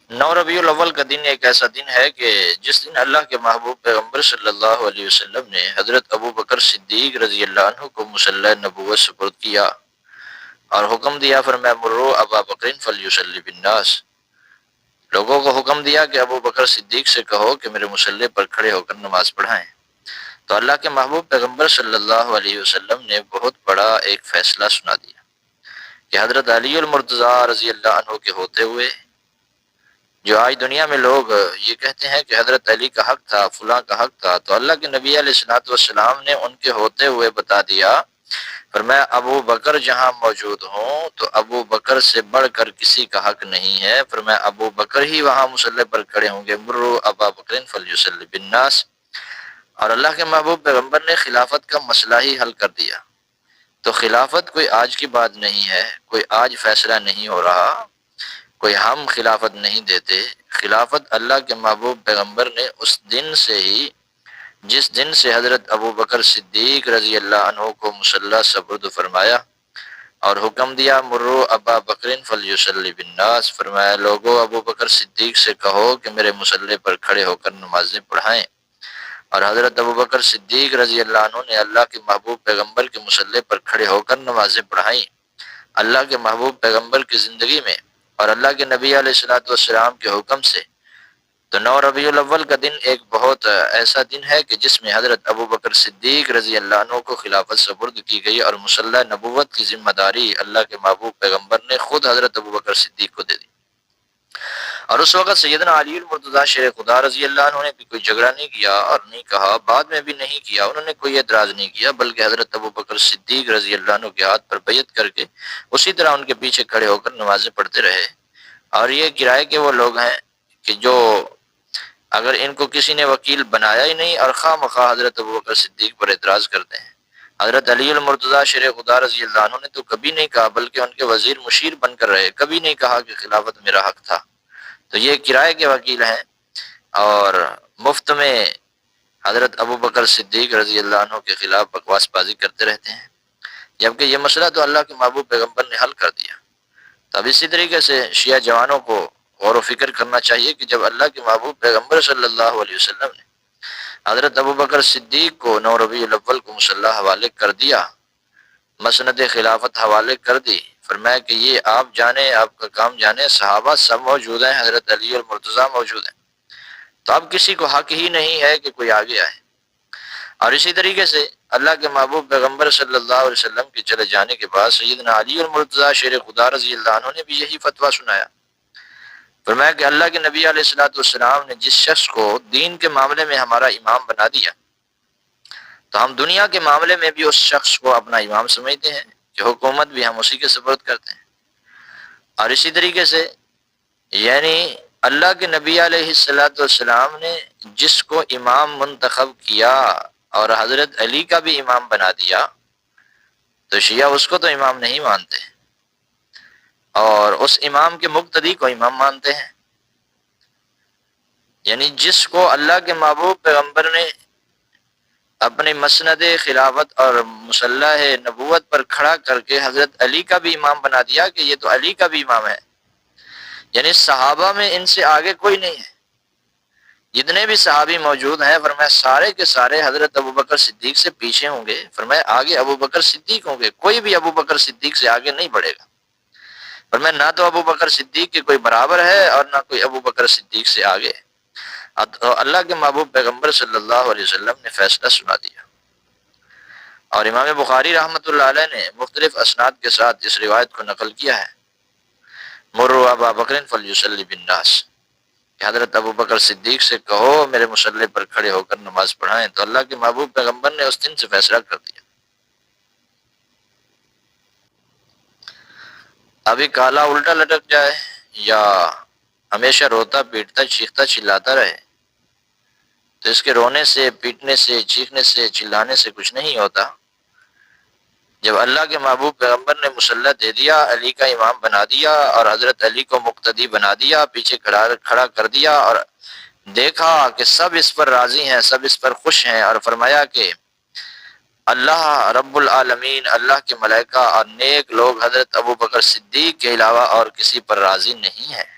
نو ربیع الاول کا دن ایک ایسا دن ہے کہ جس دن اللہ کے محبوب پیغمبر صلی اللہ علیہ وسلم نے حضرت ابو بکر صدیق رضی اللہ عنہ کو مصلی نبوت سپرد کیا اور حکم دیا، فرمایا مروا ابا بکر فلیصلی بالناس، لوگوں کو حکم دیا کہ ابو بکر صدیق سے کہو کہ میرے مصلی پر کھڑے ہو کر نماز پڑھائیں۔ تو اللہ کے محبوب پیغمبر صلی اللہ علیہ وسلم نے بہت بڑا ایک فیصلہ سنا دیا کہ حضرت علی المرتضیٰ رضی اللہ عنہ کے ہوتے ہوئے، جو آج دنیا میں لوگ یہ کہتے ہیں کہ حضرت علی کا حق تھا، فلاں کا حق تھا، تو اللہ کے نبی علیہ الصلوۃ والسلام نے ان کے ہوتے ہوئے بتا دیا، فرمایا ابو بکر جہاں موجود ہوں تو ابو بکر سے بڑھ کر کسی کا حق نہیں ہے، فرمایا ابو بکر ہی وہاں مصلی پر کھڑے ہوں گے، مروا ابا بکر فلیصلی بالناس۔ اور اللہ کے محبوب پیغمبر نے خلافت کا مسئلہ ہی حل کر دیا۔ تو خلافت کوئی آج کی بات نہیں ہے، کوئی آج فیصلہ نہیں ہو رہا، کوئی ہم خلافت نہیں دیتے۔ خلافت اللہ کے محبوب پیغمبر نے اس دن سے ہی، جس دن سے حضرت ابو بکر صدیق رضی اللہ عنہ کو مصلی سپرد فرمایا اور حکم دیا، مروا ابا بکر فلیصلی بالناس، فرمایا لوگوں ابو بکر صدیق سے کہو کہ میرے مصلی پر کھڑے ہو کر نمازیں پڑھائیں۔ اور حضرت ابو بکر صدیق رضی اللہ عنہ نے اللہ کے محبوب پیغمبر کے مصلی پر کھڑے ہو کر نمازیں پڑھائیں اللہ کے محبوب پیغمبر کی زندگی میں اور اللہ کے نبی علیہ الصلوۃ والسلام کے حکم سے۔ تو نو ربیع الاول کا دن ایک بہت ایسا دن ہے کہ جس میں حضرت ابو بکر صدیق رضی اللہ عنہ کو خلافت سپرد کی گئی اور مصلی نبوت کی ذمہ داری اللہ کے محبوب پیغمبر نے خود حضرت ابو بکر صدیق کو دے دی۔ اور اس وقت سیدنا علی المرتضیٰ شیر خدا رضی اللہ عنہ نے بھی کوئی جھگڑا نہیں کیا اور نہیں کہا، بعد میں بھی نہیں کیا، انہوں نے کوئی اعتراض نہیں کیا، بلکہ حضرت ابو بکر صدیق رضی اللہ عنہ کے ہاتھ پر بیعت کر کے اسی طرح ان کے پیچھے کھڑے ہو کر نمازیں پڑھتے رہے۔ اور یہ کرائے کے وہ لوگ ہیں کہ جو اگر ان کو کسی نے وکیل بنایا ہی نہیں اور خواہ مخواہ حضرت ابو بکر صدیق پر اعتراض کرتے ہیں۔ حضرت علی المرتضیٰ شیر خدا رضی اللہ عنہ نے تو کبھی نہیں کہا، بلکہ ان کے وزیر مشیر بن کر رہے، کبھی نہیں کہا کہ خلافت میرا حق تھا۔ تو یہ کرائے کے وکیل ہیں اور مفت میں حضرت ابو بکر صدیق رضی اللہ عنہ کے خلاف بکواس بازی کرتے رہتے ہیں، جبکہ یہ مسئلہ تو اللہ کے محبوب پیغمبر نے حل کر دیا۔ تو اب اسی طریقے سے شیعہ جوانوں کو غور و فکر کرنا چاہیے کہ جب اللہ کے محبوب پیغمبر صلی اللہ علیہ وسلم نے حضرت ابو بکر صدیق کو نو ربیع الاول کو مصلی حوالے کر دیا، مسند خلافت حوالے کر دی، فرمایا کہ یہ آپ جانیں، آپ کا کام جانیں، صحابہ سب موجود ہیں، حضرت علی المرتضیٰ موجود ہیں، تو اب کسی کو حق ہی نہیں ہے کہ کوئی آگے آئے۔ اور اسی طریقے سے اللہ کے محبوب پیغمبر صلی اللہ علیہ وسلم کے چلے جانے کے بعد سیدنا علی المرتضیٰ شیر خدا رضی اللہ عنہ نے بھی یہی فتویٰ سنایا، فرمایا کہ اللہ کے نبی علیہ الصلوۃ والسلام نے جس شخص کو دین کے معاملے میں ہمارا امام بنا دیا، تو ہم دنیا کے معاملے میں بھی اس شخص کو اپنا امام سمجھتے ہیں کہ حکومت بھی ہم اسی کے سپرد کرتے ہیں۔ اور اسی طریقے سے یعنی اللہ کے نبی علیہ الصلوۃ والسلام نے جس کو امام منتخب کیا اور حضرت علی کا بھی امام بنا دیا، تو شیعہ اس کو تو امام نہیں مانتے اور اس امام کے مقتدی کو امام مانتے ہیں۔ یعنی جس کو اللہ کے محبوب پیغمبر نے اپنی مسند خلافت اور مصلی نبوت پر کھڑا کر کے حضرت علی کا بھی امام بنا دیا کہ یہ تو علی کا بھی امام ہے، یعنی صحابہ میں ان سے آگے کوئی نہیں ہے۔ جتنے بھی صحابی موجود ہیں فرمایا سارے کے سارے حضرت ابو بکر صدیق سے پیچھے ہوں گے، فرمایا آگے ابو بکر صدیق ہوں گے، کوئی بھی ابو بکر صدیق سے آگے نہیں بڑھے گا۔ فرمایا نہ تو ابو بکر صدیق کے کوئی برابر ہے اور نہ کوئی ابو بکر صدیق سے آگے۔ تو اللہ کے محبوب پیغمبر صلی اللہ علیہ وسلم نے فیصلہ سنا دیا۔ اور امام بخاری رحمۃ اللہ علیہ نے مختلف اسناد کے ساتھ اس روایت کو نقل کیا ہے، مروا ابا بکر فلیصلی بالناس، کہ حضرت ابو بکر صدیق سے کہو میرے مصلی پر کھڑے ہو کر نماز پڑھائیں۔ تو اللہ کے محبوب پیغمبر نے اس دن سے فیصلہ کر دیا۔ ابھی کالا الٹا لٹک جائے یا ہمیشہ روتا پیٹتا چیختا چلاتا رہے، تو اس کے رونے سے، پیٹنے سے، چیخنے سے، چلانے سے کچھ نہیں ہوتا۔ جب اللہ کے محبوب پیغمبر نے مصلی دے دیا، علی کا امام بنا دیا اور حضرت علی کو مقتدی بنا دیا، پیچھے کھڑا کر دیا اور دیکھا کہ سب اس پر راضی ہیں، سب اس پر خوش ہیں، اور فرمایا کہ اللہ رب العالمین، اللہ کے ملائکہ اور نیک لوگ حضرت ابو بکر صدیق کے علاوہ اور کسی پر راضی نہیں ہیں،